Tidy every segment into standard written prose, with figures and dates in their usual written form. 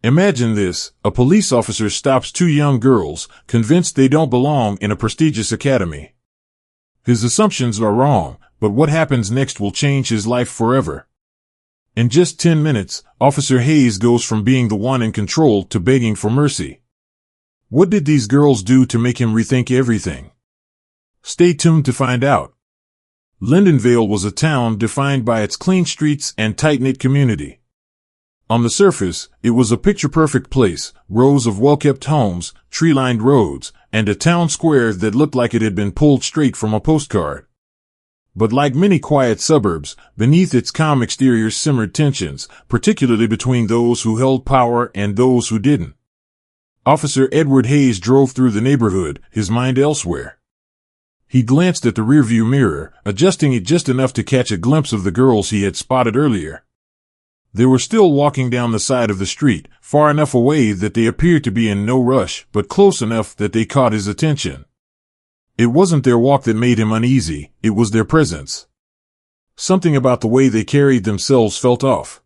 Imagine this: a police officer stops two young girls, convinced they don't belong in a prestigious academy. His assumptions are wrong, but what happens next will change his life forever. In just 10 minutes, Officer Hayes goes from being the one in control to begging for mercy. What did these girls do to make him rethink everything? Stay tuned to find out. Lindenvale was a town defined by its clean streets and tight-knit community. On the surface, it was a picture-perfect place: rows of well-kept homes, tree-lined roads, and a town square that looked like it had been pulled straight from a postcard. But like many quiet suburbs, beneath its calm exterior simmered tensions, particularly between those who held power and those who didn't. Officer Edward Hayes drove through the neighborhood, his mind elsewhere. He glanced at the rearview mirror, adjusting it just enough to catch a glimpse of the girls he had spotted earlier. They were still walking down the side of the street, far enough away that they appeared to be in no rush, but close enough that they caught his attention. It wasn't their walk that made him uneasy, it was their presence. Something about the way they carried themselves felt off.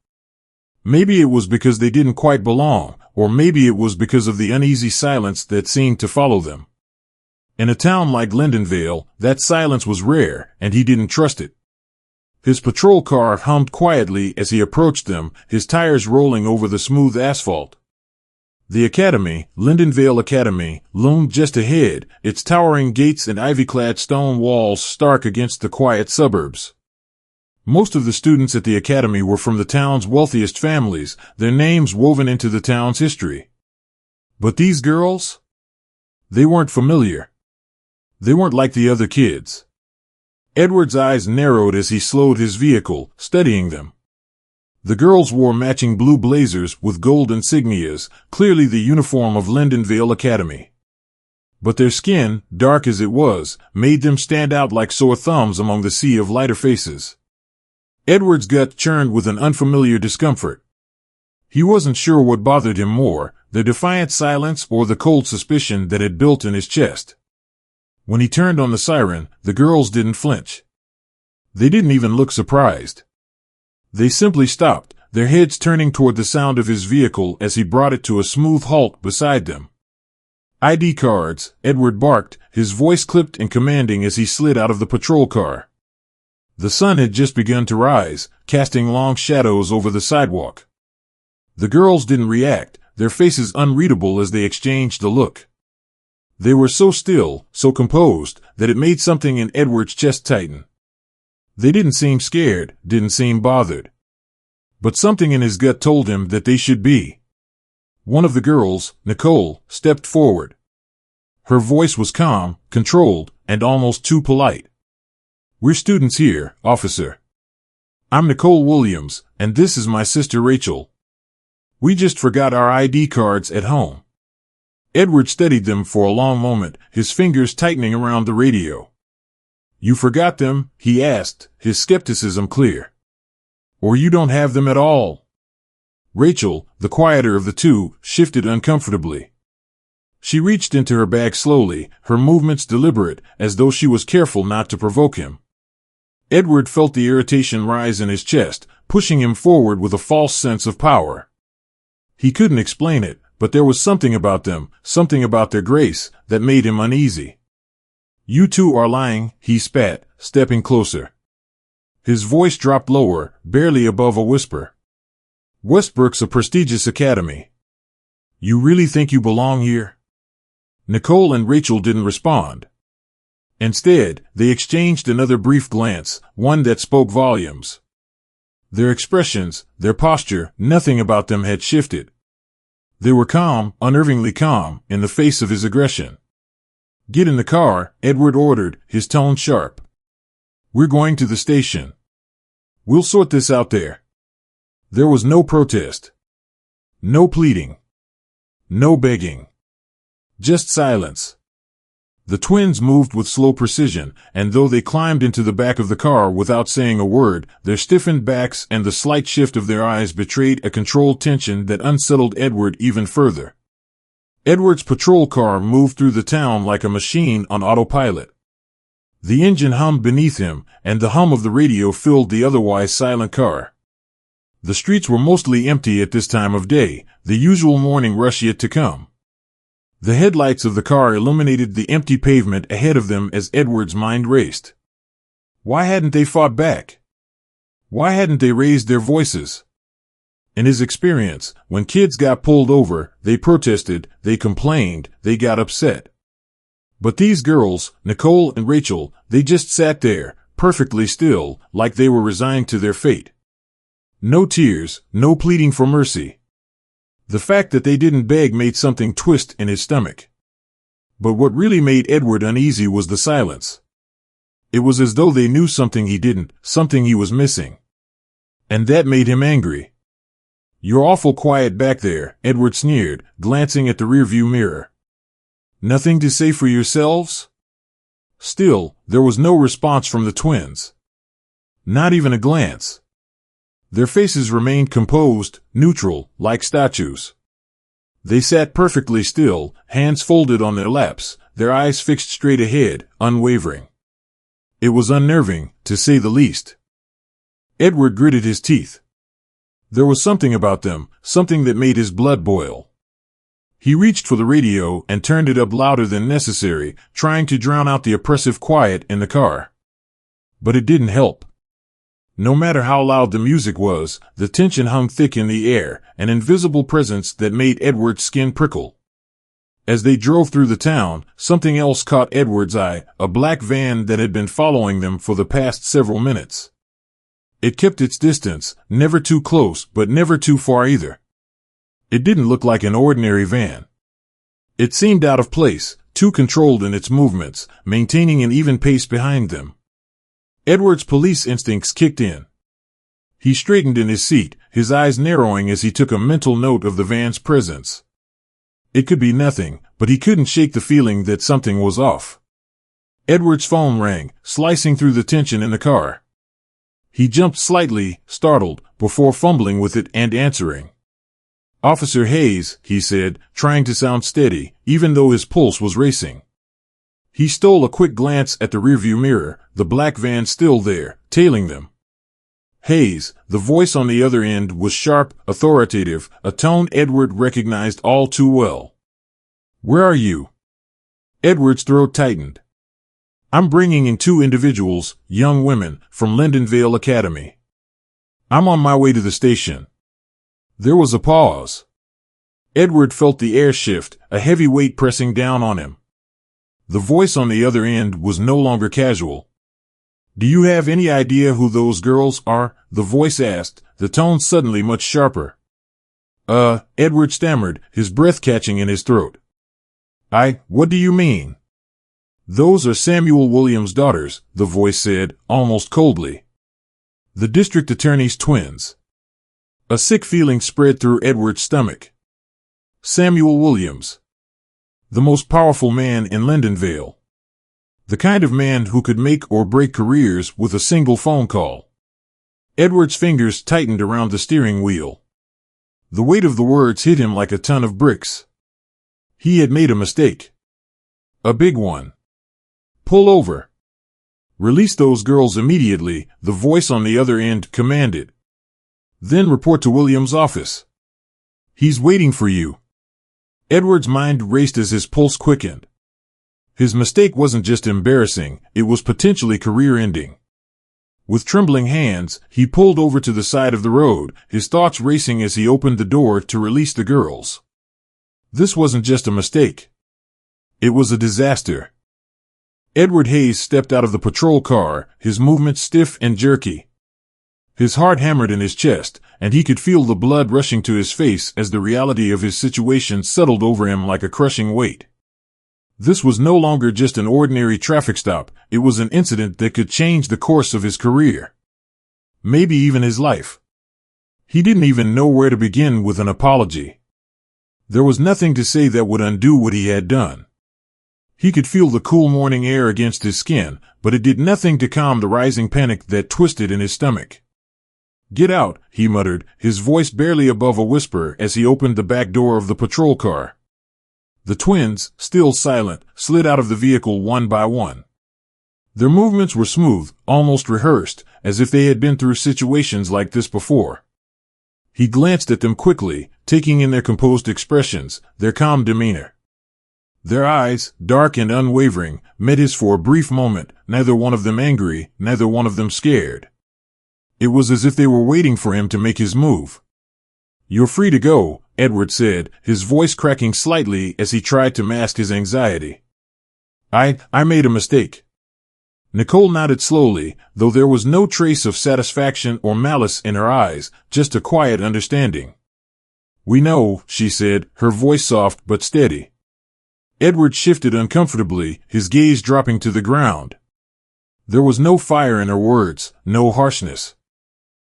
Maybe it was because they didn't quite belong, or maybe it was because of the uneasy silence that seemed to follow them. In a town like Lindenvale, that silence was rare, and he didn't trust it. His patrol car hummed quietly as he approached them, his tires rolling over the smooth asphalt. The academy, Lindenvale Academy, loomed just ahead, its towering gates and ivy-clad stone walls stark against the quiet suburbs. Most of the students at the academy were from the town's wealthiest families, their names woven into the town's history. But these girls? They weren't familiar. They weren't like the other kids. Edward's eyes narrowed as he slowed his vehicle, studying them. The girls wore matching blue blazers with gold insignias, clearly the uniform of Lindenvale Academy. But their skin, dark as it was, made them stand out like sore thumbs among the sea of lighter faces. Edward's gut churned with an unfamiliar discomfort. He wasn't sure what bothered him more, the defiant silence or the cold suspicion that had built in his chest. When he turned on the siren, the girls didn't flinch. They didn't even look surprised. They simply stopped, their heads turning toward the sound of his vehicle as he brought it to a smooth halt beside them. "ID cards," Edward barked, his voice clipped and commanding as he slid out of the patrol car. The sun had just begun to rise, casting long shadows over the sidewalk. The girls didn't react, their faces unreadable as they exchanged a look. They were so still, so composed, that it made something in Edward's chest tighten. They didn't seem scared, didn't seem bothered. But something in his gut told him that they should be. One of the girls, Nicole, stepped forward. Her voice was calm, controlled, and almost too polite. "We're students here, officer. I'm Nicole Williams, and this is my sister Rachel. We just forgot our ID cards at home." Edward studied them for a long moment, his fingers tightening around the radio. "You forgot them?" he asked, his skepticism clear. "Or you don't have them at all?" Rachel, the quieter of the two, shifted uncomfortably. She reached into her bag slowly, her movements deliberate, as though she was careful not to provoke him. Edward felt the irritation rise in his chest, pushing him forward with a false sense of power. He couldn't explain it, but there was something about them, something about their grace, that made him uneasy. "You two are lying," he spat, stepping closer. His voice dropped lower, barely above a whisper. "Westbrook's a prestigious academy. You really think you belong here?" Nicole and Rachel didn't respond. Instead, they exchanged another brief glance, one that spoke volumes. Their expressions, their posture, nothing about them had shifted. They were calm, unnervingly calm, in the face of his aggression. "Get in the car," Edward ordered, his tone sharp. "We're going to the station. We'll sort this out there." There was no protest. No pleading. No begging. Just silence. The twins moved with slow precision, and though they climbed into the back of the car without saying a word, their stiffened backs and the slight shift of their eyes betrayed a controlled tension that unsettled Edward even further. Edward's patrol car moved through the town like a machine on autopilot. The engine hummed beneath him, and the hum of the radio filled the otherwise silent car. The streets were mostly empty at this time of day, the usual morning rush yet to come. The headlights of the car illuminated the empty pavement ahead of them as Edward's mind raced. Why hadn't they fought back? Why hadn't they raised their voices? In his experience, when kids got pulled over, they protested, they complained, they got upset. But these girls, Nicole and Rachel, they just sat there, perfectly still, like they were resigned to their fate. No tears, no pleading for mercy. The fact that they didn't beg made something twist in his stomach. But what really made Edward uneasy was the silence. It was as though they knew something he didn't, something he was missing. And that made him angry. "You're awful quiet back there," Edward sneered, glancing at the rearview mirror. "Nothing to say for yourselves?" Still, there was no response from the twins. Not even a glance. Their faces remained composed, neutral, like statues. They sat perfectly still, hands folded on their laps, their eyes fixed straight ahead, unwavering. It was unnerving, to say the least. Edward gritted his teeth. There was something about them, something that made his blood boil. He reached for the radio and turned it up louder than necessary, trying to drown out the oppressive quiet in the car. But it didn't help. No matter how loud the music was, the tension hung thick in the air, an invisible presence that made Edward's skin prickle. As they drove through the town, something else caught Edward's eye, a black van that had been following them for the past several minutes. It kept its distance, never too close, but never too far either. It didn't look like an ordinary van. It seemed out of place, too controlled in its movements, maintaining an even pace behind them. Edward's police instincts kicked in. He straightened in his seat, his eyes narrowing as he took a mental note of the van's presence. It could be nothing, but he couldn't shake the feeling that something was off. Edward's phone rang, slicing through the tension in the car. He jumped slightly, startled, before fumbling with it and answering. "Officer Hayes," he said, trying to sound steady, even though his pulse was racing. He stole a quick glance at the rearview mirror, the black van still there, tailing them. Hayes, the voice on the other end, was sharp, authoritative, a tone Edward recognized all too well. "Where are you?" Edward's throat tightened. "I'm bringing in 2 individuals, young women, from Lindenvale Academy. I'm on my way to the station." There was a pause. Edward felt the air shift, a heavy weight pressing down on him. The voice on the other end was no longer casual. "Do you have any idea who those girls are?" the voice asked, the tone suddenly much sharper. Edward stammered, his breath catching in his throat. What do you mean?" "Those are Samuel Williams' daughters," the voice said, almost coldly. "The district attorney's twins." A sick feeling spread through Edward's stomach. Samuel Williams. The most powerful man in Lindenvale. The kind of man who could make or break careers with a single phone call. Edward's fingers tightened around the steering wheel. The weight of the words hit him like a ton of bricks. He had made a mistake. A big one. "Pull over." "Release those girls immediately," the voice on the other end commanded. "Then report to Williams' office. He's waiting for you." Edward's mind raced as his pulse quickened. His mistake wasn't just embarrassing, it was potentially career-ending. With trembling hands, he pulled over to the side of the road, his thoughts racing as he opened the door to release the girls. This wasn't just a mistake. It was a disaster. Edward Hayes stepped out of the patrol car, his movements stiff and jerky. His heart hammered in his chest, and he could feel the blood rushing to his face as the reality of his situation settled over him like a crushing weight. This was no longer just an ordinary traffic stop, it was an incident that could change the course of his career. Maybe even his life. He didn't even know where to begin with an apology. There was nothing to say that would undo what he had done. He could feel the cool morning air against his skin, but it did nothing to calm the rising panic that twisted in his stomach. "Get out," he muttered, his voice barely above a whisper as he opened the back door of the patrol car. The twins, still silent, slid out of the vehicle one by one. Their movements were smooth, almost rehearsed, as if they had been through situations like this before. He glanced at them quickly, taking in their composed expressions, their calm demeanor. Their eyes, dark and unwavering, met his for a brief moment, neither one of them angry, neither one of them scared. It was as if they were waiting for him to make his move. "You're free to go," Edward said, his voice cracking slightly as he tried to mask his anxiety. I made a mistake." Nicole nodded slowly, though there was no trace of satisfaction or malice in her eyes, just a quiet understanding. "We know," she said, her voice soft but steady. Edward shifted uncomfortably, his gaze dropping to the ground. There was no fire in her words, no harshness.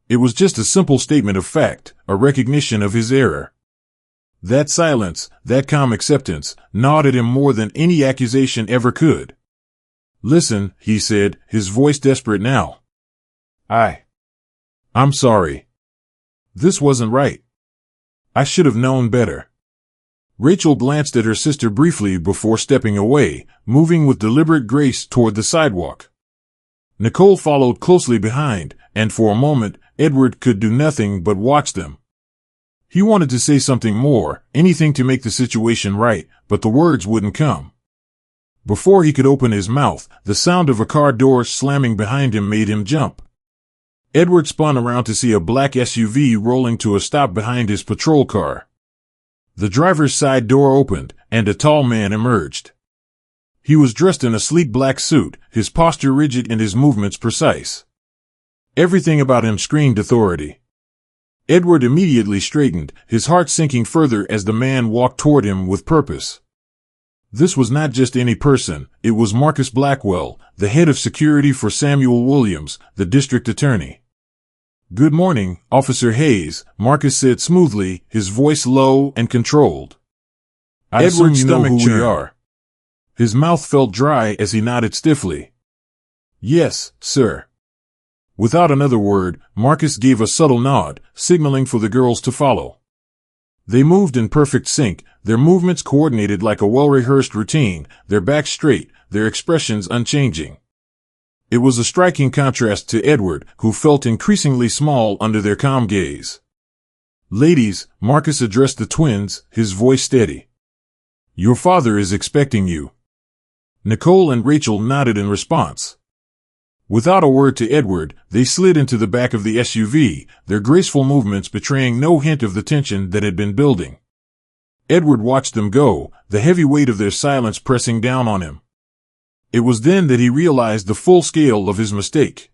It was just a simple statement of fact, a recognition of his error. That silence, that calm acceptance, gnawed at him more than any accusation ever could. "Listen," he said, his voice desperate now. I'm sorry. This wasn't right. I should have known better." Rachel glanced at her sister briefly before stepping away, moving with deliberate grace toward the sidewalk. Nicole followed closely behind, and for a moment, Edward could do nothing but watch them. He wanted to say something more, anything to make the situation right, but the words wouldn't come. Before he could open his mouth, the sound of a car door slamming behind him made him jump. Edward spun around to see a black SUV rolling to a stop behind his patrol car. The driver's side door opened, and a tall man emerged. He was dressed in a sleek black suit, his posture rigid and his movements precise. Everything about him screamed authority. Edward immediately straightened, his heart sinking further as the man walked toward him with purpose. This was not just any person, it was Marcus Blackwell, the head of security for Samuel Williams, the district attorney. "Good morning, Officer Hayes," Marcus said smoothly, his voice low and controlled. Edward's stomach churned. His mouth felt dry as he nodded stiffly. "Yes, sir." Without another word, Marcus gave a subtle nod, signaling for the girls to follow. They moved in perfect sync, their movements coordinated like a well-rehearsed routine, their backs straight, their expressions unchanging. It was a striking contrast to Edward, who felt increasingly small under their calm gaze. "Ladies," Marcus addressed the twins, his voice steady. "Your father is expecting you." Nicole and Rachel nodded in response. Without a word to Edward, they slid into the back of the SUV, their graceful movements betraying no hint of the tension that had been building. Edward watched them go, the heavy weight of their silence pressing down on him. It was then that he realized the full scale of his mistake.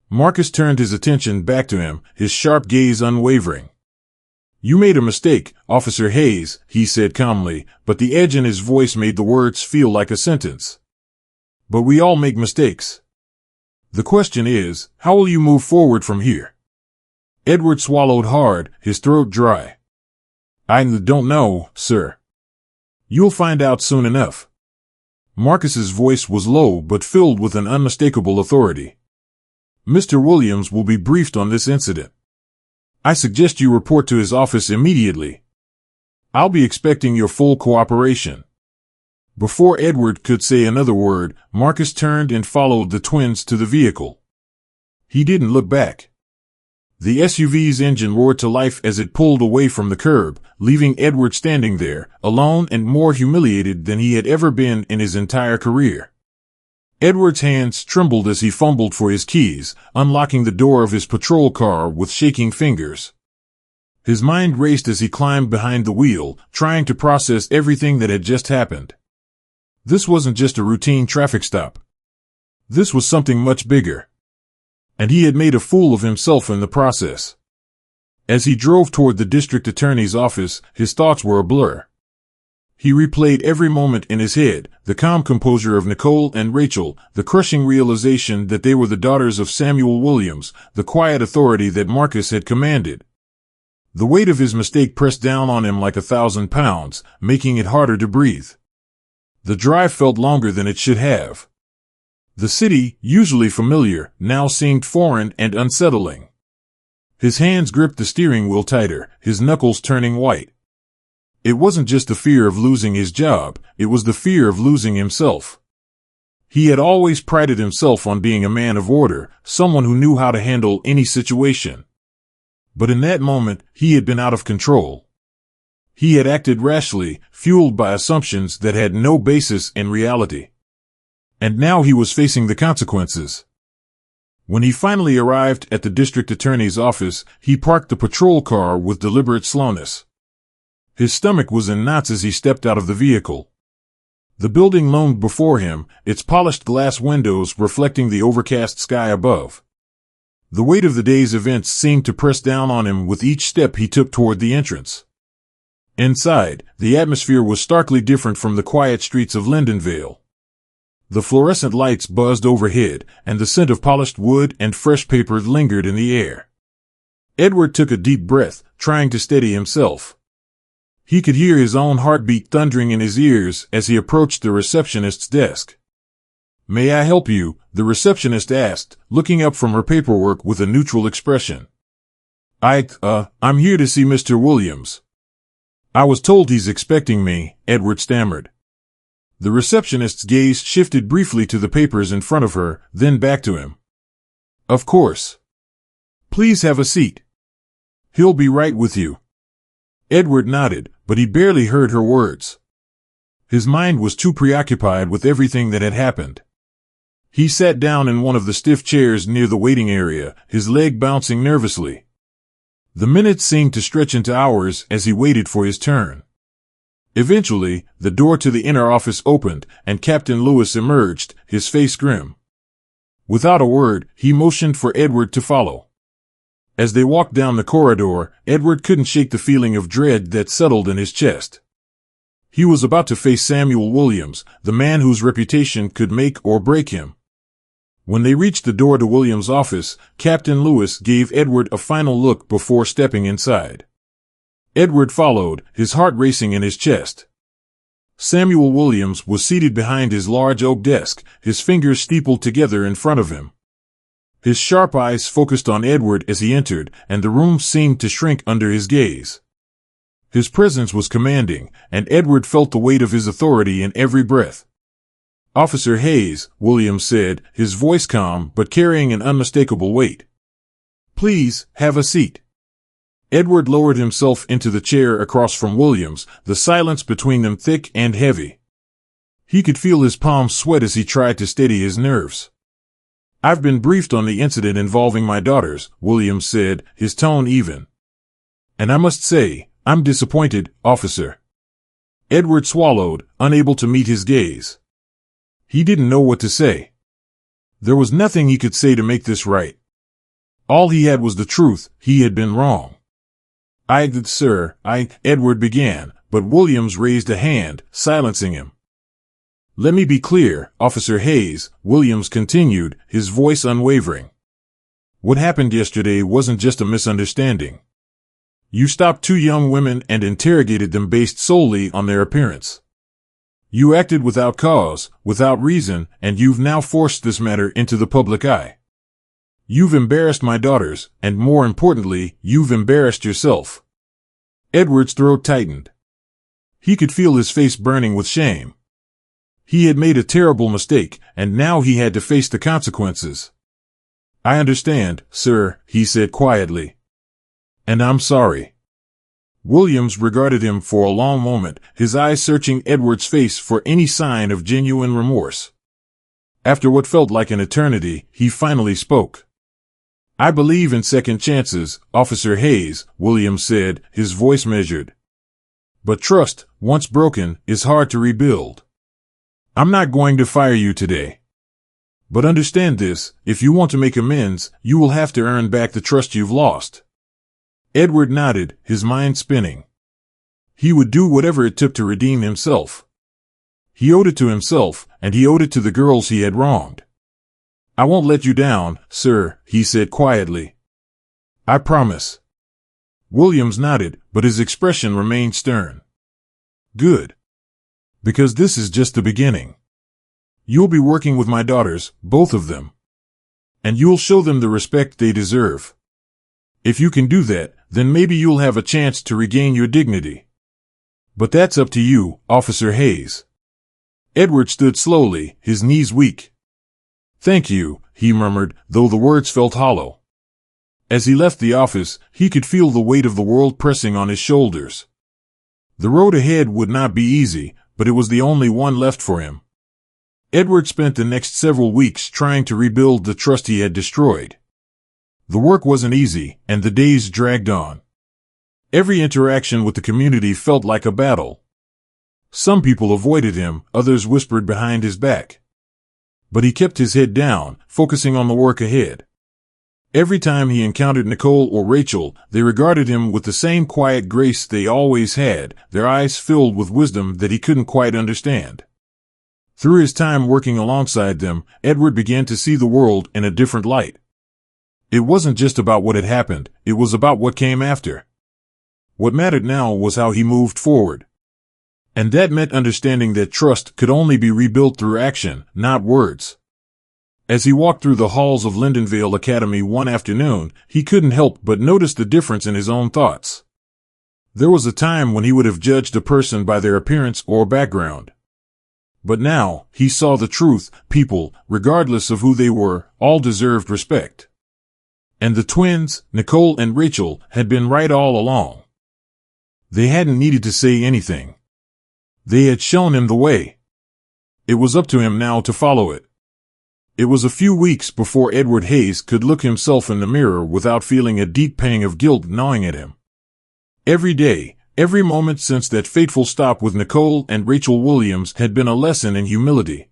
Marcus turned his attention back to him, his sharp gaze unwavering. "You made a mistake, Officer Hayes," he said calmly, but the edge in his voice made the words feel like a sentence. "But we all make mistakes. The question is, how will you move forward from here?" Edward swallowed hard, his throat dry. "I don't know, sir. You'll find out soon enough." Marcus's voice was low but filled with an unmistakable authority. "Mr. Williams will be briefed on this incident. I suggest you report to his office immediately. I'll be expecting your full cooperation." Before Edward could say another word, Marcus turned and followed the twins to the vehicle. He didn't look back. The SUV's engine roared to life as it pulled away from the curb, leaving Edward standing there, alone and more humiliated than he had ever been in his entire career. Edward's hands trembled as he fumbled for his keys, unlocking the door of his patrol car with shaking fingers. His mind raced as he climbed behind the wheel, trying to process everything that had just happened. This wasn't just a routine traffic stop. This was something much bigger. And he had made a fool of himself in the process. As he drove toward the district attorney's office, his thoughts were a blur. He replayed every moment in his head, the calm composure of Nicole and Rachel, the crushing realization that they were the daughters of Samuel Williams, the quiet authority that Marcus had commanded. The weight of his mistake pressed down on him like 1,000 pounds, making it harder to breathe. The drive felt longer than it should have. The city, usually familiar, now seemed foreign and unsettling. His hands gripped the steering wheel tighter, his knuckles turning white. It wasn't just the fear of losing his job, it was the fear of losing himself. He had always prided himself on being a man of order, someone who knew how to handle any situation. But in that moment, he had been out of control. He had acted rashly, fueled by assumptions that had no basis in reality. And now he was facing the consequences. When he finally arrived at the district attorney's office, he parked the patrol car with deliberate slowness. His stomach was in knots as he stepped out of the vehicle. The building loomed before him, its polished glass windows reflecting the overcast sky above. The weight of the day's events seemed to press down on him with each step he took toward the entrance. Inside, the atmosphere was starkly different from the quiet streets of Lindenvale. The fluorescent lights buzzed overhead, and the scent of polished wood and fresh paper lingered in the air. Edward took a deep breath, trying to steady himself. He could hear his own heartbeat thundering in his ears as he approached the receptionist's desk. "May I help you?" the receptionist asked, looking up from her paperwork with a neutral expression. I'm here to see Mr. Williams." "I was told he's expecting me," Edward stammered. The receptionist's gaze shifted briefly to the papers in front of her, then back to him. "Of course. Please have a seat. He'll be right with you." Edward nodded, but he barely heard her words. His mind was too preoccupied with everything that had happened. He sat down in one of the stiff chairs near the waiting area, his leg bouncing nervously. The minutes seemed to stretch into hours as he waited for his turn. Eventually, the door to the inner office opened, and Captain Lewis emerged, his face grim. Without a word, he motioned for Edward to follow. As they walked down the corridor, Edward couldn't shake the feeling of dread that settled in his chest. He was about to face Samuel Williams, the man whose reputation could make or break him. When they reached the door to Williams' office, Captain Lewis gave Edward a final look before stepping inside. Edward followed, his heart racing in his chest. Samuel Williams was seated behind his large oak desk, his fingers steepled together in front of him. His sharp eyes focused on Edward as he entered, and the room seemed to shrink under his gaze. His presence was commanding, and Edward felt the weight of his authority in every breath. "Officer Hayes," Williams said, his voice calm but carrying an unmistakable weight. "Please, have a seat." Edward lowered himself into the chair across from Williams, the silence between them thick and heavy. He could feel his palms sweat as he tried to steady his nerves. "I've been briefed on the incident involving my daughters," Williams said, his tone even. "And I must say, I'm disappointed, officer." Edward swallowed, unable to meet his gaze. He didn't know what to say. There was nothing he could say to make this right. All he had was the truth: he had been wrong. Edward began, but Williams raised a hand, silencing him. "Let me be clear, Officer Hayes," Williams continued, his voice unwavering. "What happened yesterday wasn't just a misunderstanding. You stopped two young women and interrogated them based solely on their appearance. You acted without cause, without reason, and you've now forced this matter into the public eye. You've embarrassed my daughters, and more importantly, you've embarrassed yourself." Edward's throat tightened. He could feel his face burning with shame. He had made a terrible mistake, and now he had to face the consequences. "I understand, sir," he said quietly. "And I'm sorry." Williams regarded him for a long moment, his eyes searching Edward's face for any sign of genuine remorse. After what felt like an eternity, he finally spoke. "I believe in second chances, Officer Hayes," Williams said, his voice measured. "But trust, once broken, is hard to rebuild. I'm not going to fire you today. But understand this: if you want to make amends, you will have to earn back the trust you've lost." Edward nodded, his mind spinning. He would do whatever it took to redeem himself. He owed it to himself, and he owed it to the girls he had wronged. "I won't let you down, sir," he said quietly. "I promise." Williams nodded, but his expression remained stern. "Good. Because this is just the beginning. You'll be working with my daughters, both of them. And you'll show them the respect they deserve. If you can do that, then maybe you'll have a chance to regain your dignity. But that's up to you, Officer Hayes." Edward stood slowly, his knees weak. "Thank you," he murmured, though the words felt hollow. As he left the office, he could feel the weight of the world pressing on his shoulders. The road ahead would not be easy, but it was the only one left for him. Edward spent the next several weeks trying to rebuild the trust he had destroyed. The work wasn't easy, and the days dragged on. Every interaction with the community felt like a battle. Some people avoided him, others whispered behind his back. But he kept his head down, focusing on the work ahead. Every time he encountered Nicole or Rachel, they regarded him with the same quiet grace they always had, their eyes filled with wisdom that he couldn't quite understand. Through his time working alongside them, Edward began to see the world in a different light. It wasn't just about what had happened, it was about what came after. What mattered now was how he moved forward. And that meant understanding that trust could only be rebuilt through action, not words. As he walked through the halls of Lindenvale Academy one afternoon, he couldn't help but notice the difference in his own thoughts. There was a time when he would have judged a person by their appearance or background. But now, he saw the truth: people, regardless of who they were, all deserved respect. And the twins, Nicole and Rachel, had been right all along. They hadn't needed to say anything. They had shown him the way. It was up to him now to follow it. It was a few weeks before Edward Hayes could look himself in the mirror without feeling a deep pang of guilt gnawing at him. Every day, every moment since that fateful stop with Nicole and Rachel Williams had been a lesson in humility.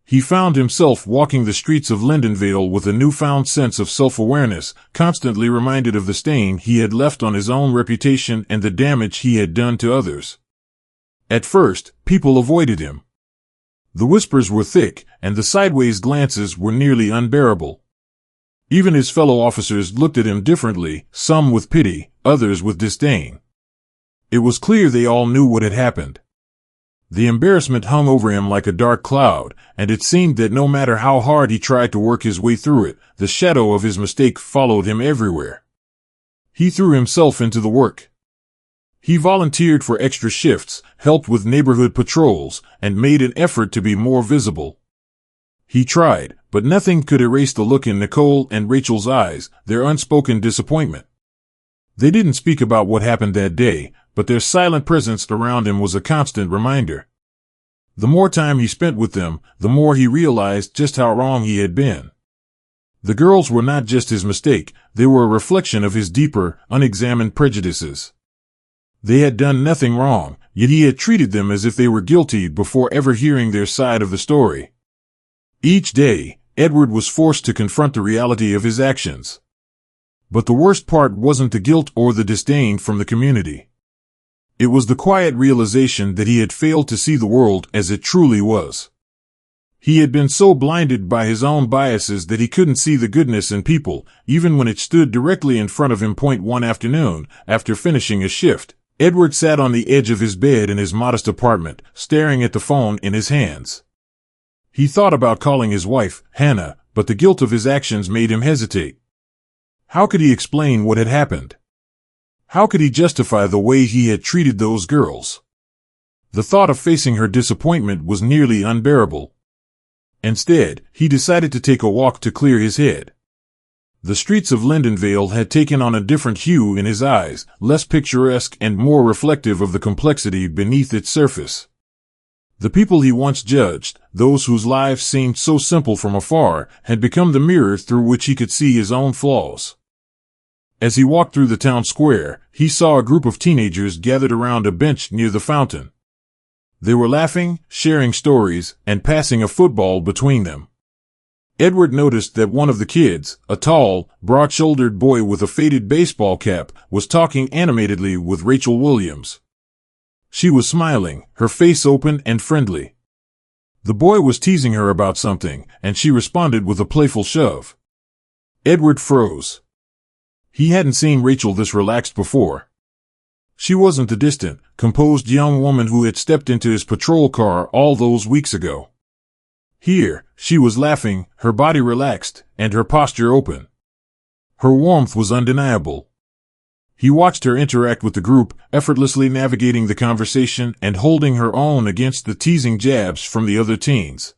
He found himself walking the streets of Lindenvale with a newfound sense of self-awareness, constantly reminded of the stain he had left on his own reputation and the damage he had done to others. At first, people avoided him. The whispers were thick, and the sideways glances were nearly unbearable. Even his fellow officers looked at him differently, some with pity, others with disdain. It was clear they all knew what had happened. The embarrassment hung over him like a dark cloud, and it seemed that no matter how hard he tried to work his way through it, the shadow of his mistake followed him everywhere. He threw himself into the work. He volunteered for extra shifts, helped with neighborhood patrols, and made an effort to be more visible. He tried, but nothing could erase the look in Nicole and Rachel's eyes, their unspoken disappointment. They didn't speak about what happened that day, but their silent presence around him was a constant reminder. The more time he spent with them, the more he realized just how wrong he had been. The girls were not just his mistake, they were a reflection of his deeper, unexamined prejudices. They had done nothing wrong, yet he had treated them as if they were guilty before ever hearing their side of the story. Each day, Edward was forced to confront the reality of his actions. But the worst part wasn't the guilt or the disdain from the community. It was the quiet realization that he had failed to see the world as it truly was. He had been so blinded by his own biases that he couldn't see the goodness in people, even when it stood directly in front of him. One afternoon, after finishing a shift, Edward sat on the edge of his bed in his modest apartment, staring at the phone in his hands. He thought about calling his wife, Hannah, but the guilt of his actions made him hesitate. How could he explain what had happened? How could he justify the way he had treated those girls? The thought of facing her disappointment was nearly unbearable. Instead, he decided to take a walk to clear his head. The streets of Lindenvale had taken on a different hue in his eyes, less picturesque and more reflective of the complexity beneath its surface. The people he once judged, those whose lives seemed so simple from afar, had become the mirror through which he could see his own flaws. As he walked through the town square, he saw a group of teenagers gathered around a bench near the fountain. They were laughing, sharing stories, and passing a football between them. Edward noticed that one of the kids, a tall, broad-shouldered boy with a faded baseball cap, was talking animatedly with Rachel Williams. She was smiling, her face open and friendly. The boy was teasing her about something, and she responded with a playful shove. Edward froze. He hadn't seen Rachel this relaxed before. She wasn't the distant, composed young woman who had stepped into his patrol car all those weeks ago. Here, she was laughing, her body relaxed, and her posture open. Her warmth was undeniable. He watched her interact with the group, effortlessly navigating the conversation and holding her own against the teasing jabs from the other teens.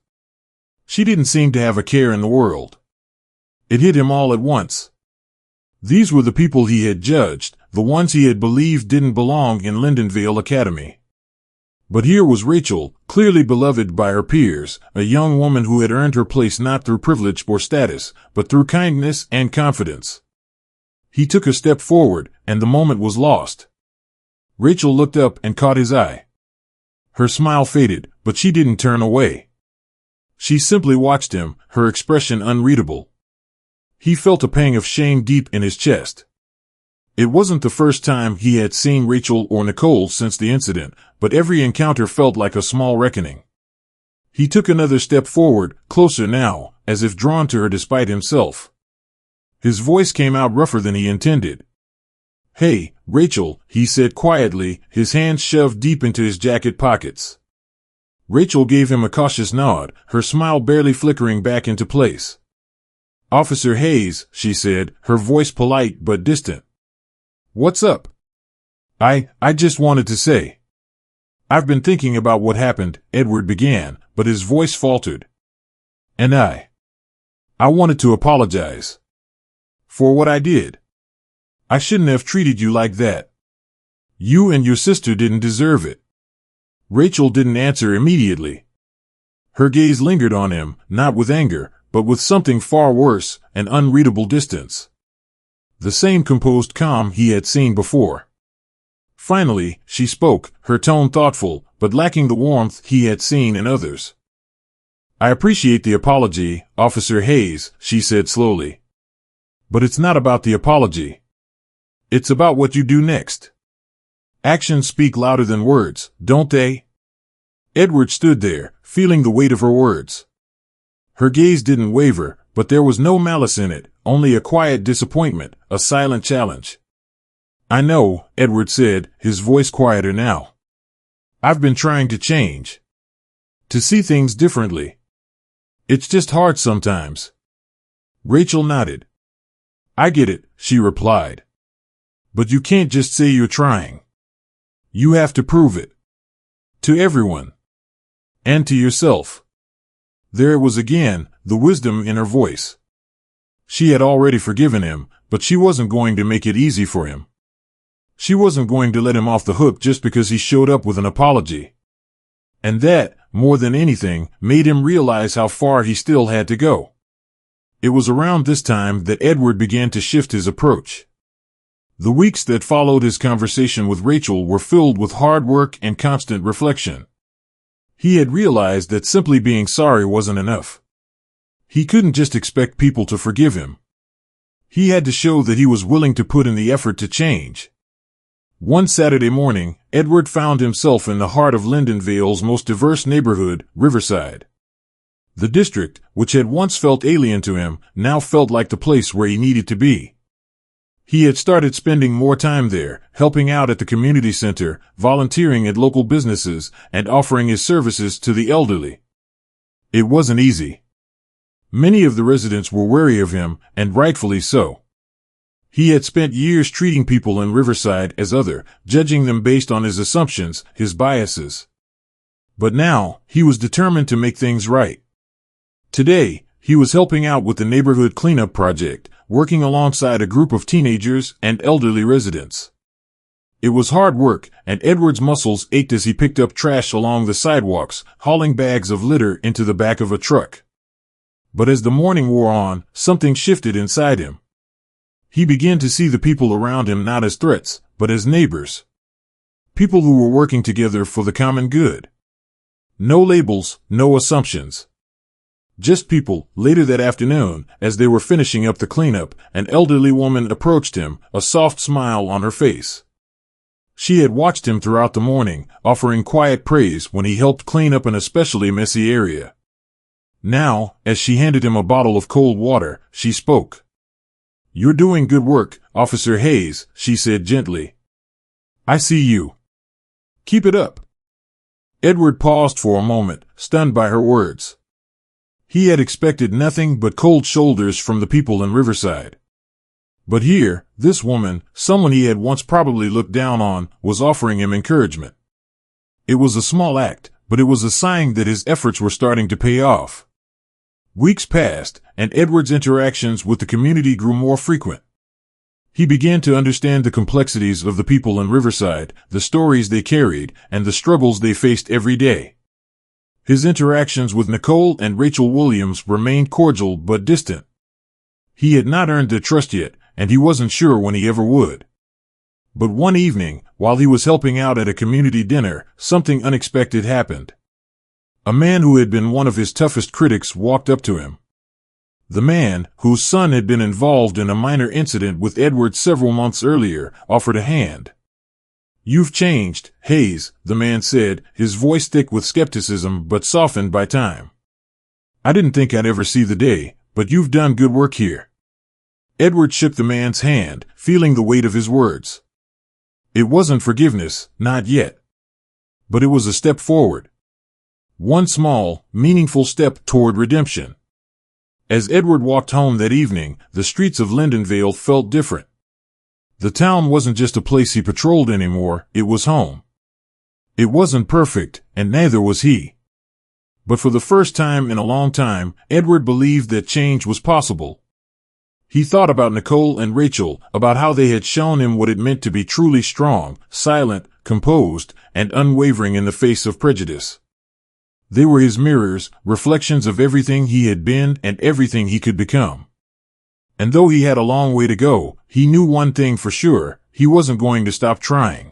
She didn't seem to have a care in the world. It hit him all at once. These were the people he had judged, the ones he had believed didn't belong in Lindenvale Academy. But here was Rachel, clearly beloved by her peers, a young woman who had earned her place not through privilege or status, but through kindness and confidence. He took a step forward, and the moment was lost. Rachel looked up and caught his eye. Her smile faded, but she didn't turn away. She simply watched him, her expression unreadable. He felt a pang of shame deep in his chest. It wasn't the first time he had seen Rachel or Nicole since the incident, but every encounter felt like a small reckoning. He took another step forward, closer now, as if drawn to her despite himself. His voice came out rougher than he intended. "Hey, Rachel," he said quietly, his hands shoved deep into his jacket pockets. Rachel gave him a cautious nod, her smile barely flickering back into place. "Officer Hayes," she said, her voice polite but distant. "What's up?" I just wanted to say. I've been thinking about what happened," Edward began, but his voice faltered. "And I wanted to apologize. For what I did. I shouldn't have treated you like that. You and your sister didn't deserve it." Rachel didn't answer immediately. Her gaze lingered on him, not with anger, but with something far worse, an unreadable distance. The same composed calm he had seen before. Finally, she spoke, her tone thoughtful, but lacking the warmth he had seen in others. "I appreciate the apology, Officer Hayes," she said slowly. "But it's not about the apology. It's about what you do next. Actions speak louder than words, don't they?" Edward stood there, feeling the weight of her words. Her gaze didn't waver, but there was no malice in it, only a quiet disappointment, a silent challenge. "I know," Edward said, his voice quieter now. "I've been trying to change. To see things differently. It's just hard sometimes." Rachel nodded. "I get it," she replied. "But you can't just say you're trying. You have to prove it. To everyone. And to yourself." There it was again, the wisdom in her voice. She had already forgiven him, but she wasn't going to make it easy for him. She wasn't going to let him off the hook just because he showed up with an apology. And that, more than anything, made him realize how far he still had to go. It was around this time that Edward began to shift his approach. The weeks that followed his conversation with Rachel were filled with hard work and constant reflection. He had realized that simply being sorry wasn't enough. He couldn't just expect people to forgive him. He had to show that he was willing to put in the effort to change. One Saturday morning, Edward found himself in the heart of Lindenvale's most diverse neighborhood, Riverside. The district, which had once felt alien to him, now felt like the place where he needed to be. He had started spending more time there, helping out at the community center, volunteering at local businesses, and offering his services to the elderly. It wasn't easy. Many of the residents were wary of him, and rightfully so. He had spent years treating people in Riverside as other, judging them based on his assumptions, his biases. But now, he was determined to make things right. Today, he was helping out with the neighborhood cleanup project, working alongside a group of teenagers and elderly residents. It was hard work, and Edward's muscles ached as he picked up trash along the sidewalks, hauling bags of litter into the back of a truck. But as the morning wore on, something shifted inside him. He began to see the people around him not as threats, but as neighbors. People who were working together for the common good. No labels, no assumptions. Just people. Later that afternoon, as they were finishing up the cleanup, an elderly woman approached him, a soft smile on her face. She had watched him throughout the morning, offering quiet praise when he helped clean up an especially messy area. Now, as she handed him a bottle of cold water, she spoke. "You're doing good work, Officer Hayes," she said gently. "I see you. Keep it up." Edward paused for a moment, stunned by her words. He had expected nothing but cold shoulders from the people in Riverside. But here, this woman, someone he had once probably looked down on, was offering him encouragement. It was a small act, but it was a sign that his efforts were starting to pay off. Weeks passed, and Edward's interactions with the community grew more frequent. He began to understand the complexities of the people in Riverside, the stories they carried, and the struggles they faced every day. His interactions with Nicole and Rachel Williams remained cordial but distant. He had not earned their trust yet, and he wasn't sure when he ever would. But one evening, while he was helping out at a community dinner, something unexpected happened. A man who had been one of his toughest critics walked up to him. The man, whose son had been involved in a minor incident with Edward several months earlier, offered a hand. "You've changed, Hayes," the man said, his voice thick with skepticism but softened by time. "I didn't think I'd ever see the day, but you've done good work here." Edward shook the man's hand, feeling the weight of his words. It wasn't forgiveness, not yet. But it was a step forward. One small, meaningful step toward redemption. As Edward walked home that evening, the streets of Lindenvale felt different. The town wasn't just a place he patrolled anymore, it was home. It wasn't perfect, and neither was he. But for the first time in a long time, Edward believed that change was possible. He thought about Nicole and Rachel, about how they had shown him what it meant to be truly strong, silent, composed, and unwavering in the face of prejudice. They were his mirrors, reflections of everything he had been and everything he could become. And though he had a long way to go, he knew one thing for sure: he wasn't going to stop trying.